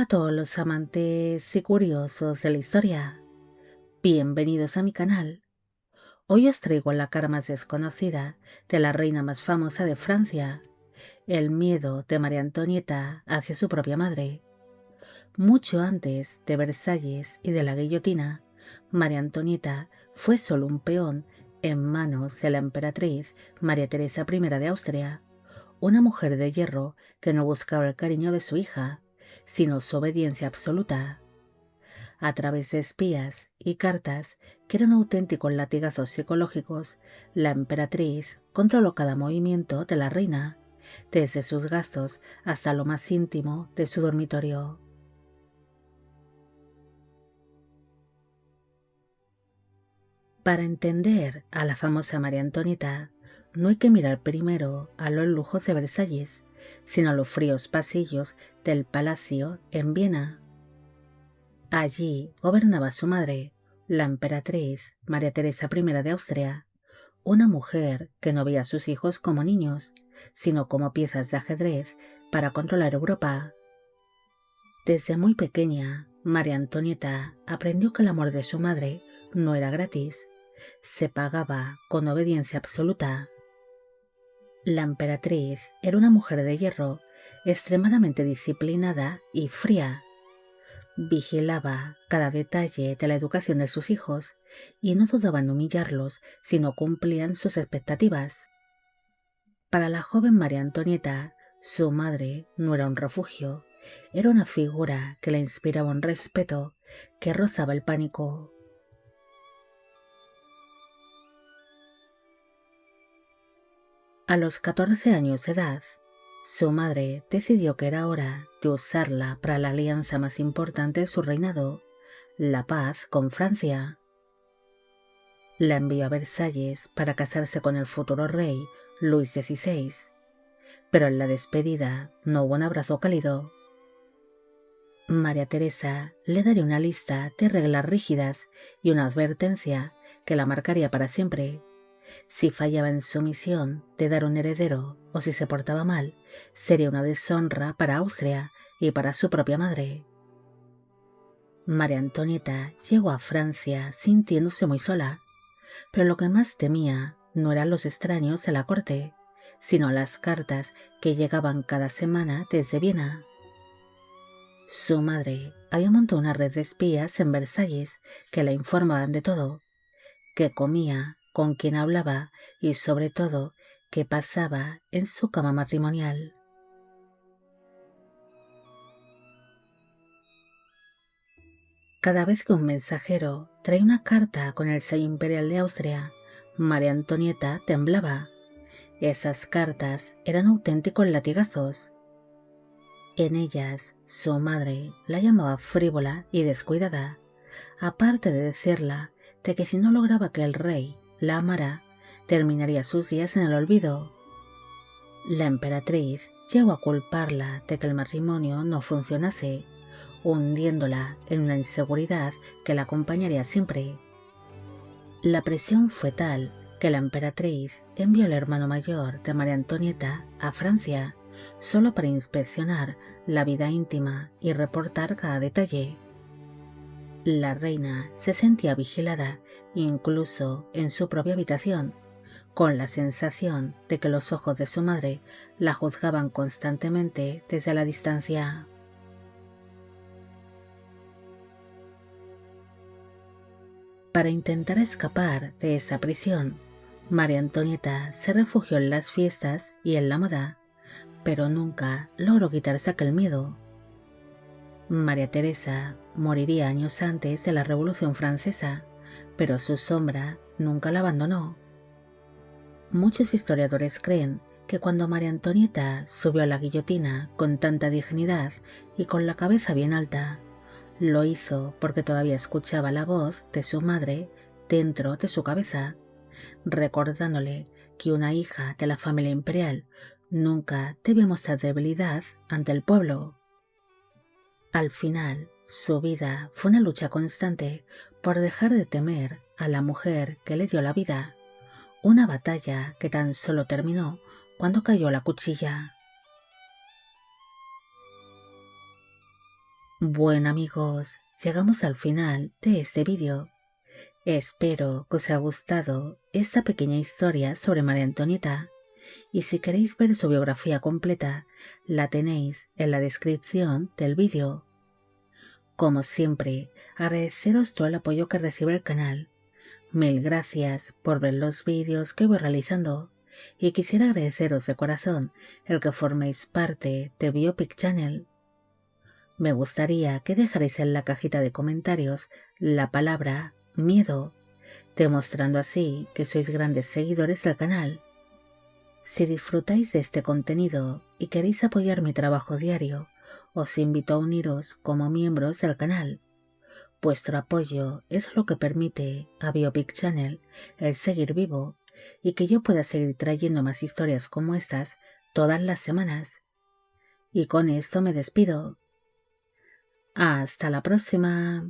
Hola a todos los amantes y curiosos de la historia. Bienvenidos a mi canal. Hoy os traigo la cara más desconocida de la reina más famosa de Francia, el miedo de María Antonieta hacia su propia madre. Mucho antes de Versalles y de la guillotina, María Antonieta fue solo un peón en manos de la emperatriz María Teresa I de Austria, una mujer de hierro que no buscaba el cariño de su hija, sino su obediencia absoluta. A través de espías y cartas que eran auténticos latigazos psicológicos, la emperatriz controló cada movimiento de la reina, desde sus gastos hasta lo más íntimo de su dormitorio. Para entender a la famosa María Antonieta, no hay que mirar primero a los lujos de Versalles, sino a los fríos pasillos del palacio en Viena. Allí gobernaba su madre, la emperatriz María Teresa I de Austria, una mujer que no veía a sus hijos como niños, sino como piezas de ajedrez para controlar Europa. Desde muy pequeña, María Antonieta aprendió que el amor de su madre no era gratis, se pagaba con obediencia absoluta. La emperatriz era una mujer de hierro, extremadamente disciplinada y fría. Vigilaba cada detalle de la educación de sus hijos y no dudaba en humillarlos si no cumplían sus expectativas. Para la joven María Antonieta, su madre no era un refugio, era una figura que le inspiraba un respeto que rozaba el pánico. A los 14 años de edad, su madre decidió que era hora de usarla para la alianza más importante de su reinado, la paz con Francia. La envió a Versalles para casarse con el futuro rey Luis XVI, pero en la despedida no hubo un abrazo cálido. María Teresa le daría una lista de reglas rígidas y una advertencia que la marcaría para siempre. Si fallaba en su misión de dar un heredero o si se portaba mal, sería una deshonra para Austria y para su propia madre. María Antonieta llegó a Francia sintiéndose muy sola, pero lo que más temía no eran los extraños de la corte, sino las cartas que llegaban cada semana desde Viena. Su madre había montado una red de espías en Versalles que la informaban de todo, qué comía, con quién hablaba y sobre todo qué pasaba en su cama matrimonial. Cada vez que un mensajero traía una carta con el sello imperial de Austria, María Antonieta temblaba. Esas cartas eran auténticos latigazos. En ellas, su madre la llamaba frívola y descuidada, aparte de decirla de que si no lograba que el rey la amara, terminaría sus días en el olvido. La emperatriz llegó a culparla de que el matrimonio no funcionase, hundiéndola en una inseguridad que la acompañaría siempre. La presión fue tal que la emperatriz envió al hermano mayor de María Antonieta a Francia, solo para inspeccionar la vida íntima y reportar cada detalle. La reina se sentía vigilada incluso en su propia habitación, con la sensación de que los ojos de su madre la juzgaban constantemente desde la distancia. Para intentar escapar de esa prisión, María Antonieta se refugió en las fiestas y en la moda, pero nunca logró quitarse aquel miedo. María Teresa moriría años antes de la Revolución Francesa, pero su sombra nunca la abandonó. Muchos historiadores creen que cuando María Antonieta subió a la guillotina con tanta dignidad y con la cabeza bien alta, lo hizo porque todavía escuchaba la voz de su madre dentro de su cabeza, recordándole que una hija de la familia imperial nunca debe mostrar debilidad ante el pueblo. Al final, su vida fue una lucha constante por dejar de temer a la mujer que le dio la vida, una batalla que tan solo terminó cuando cayó la cuchilla. Bueno amigos, llegamos al final de este vídeo. Espero que os haya gustado esta pequeña historia sobre María Antonieta y si queréis ver su biografía completa la tenéis en la descripción del vídeo. Como siempre, agradeceros todo el apoyo que recibe el canal. Mil gracias por ver los vídeos que voy realizando y quisiera agradeceros de corazón el que forméis parte de Biopic Channel. Me gustaría que dejarais en la cajita de comentarios la palabra miedo, demostrando así que sois grandes seguidores del canal. Si disfrutáis de este contenido y queréis apoyar mi trabajo diario, os invito a uniros como miembros del canal. Vuestro apoyo es lo que permite a Biopic Channel el seguir vivo y que yo pueda seguir trayendo más historias como estas todas las semanas. Y con esto me despido. Hasta la próxima.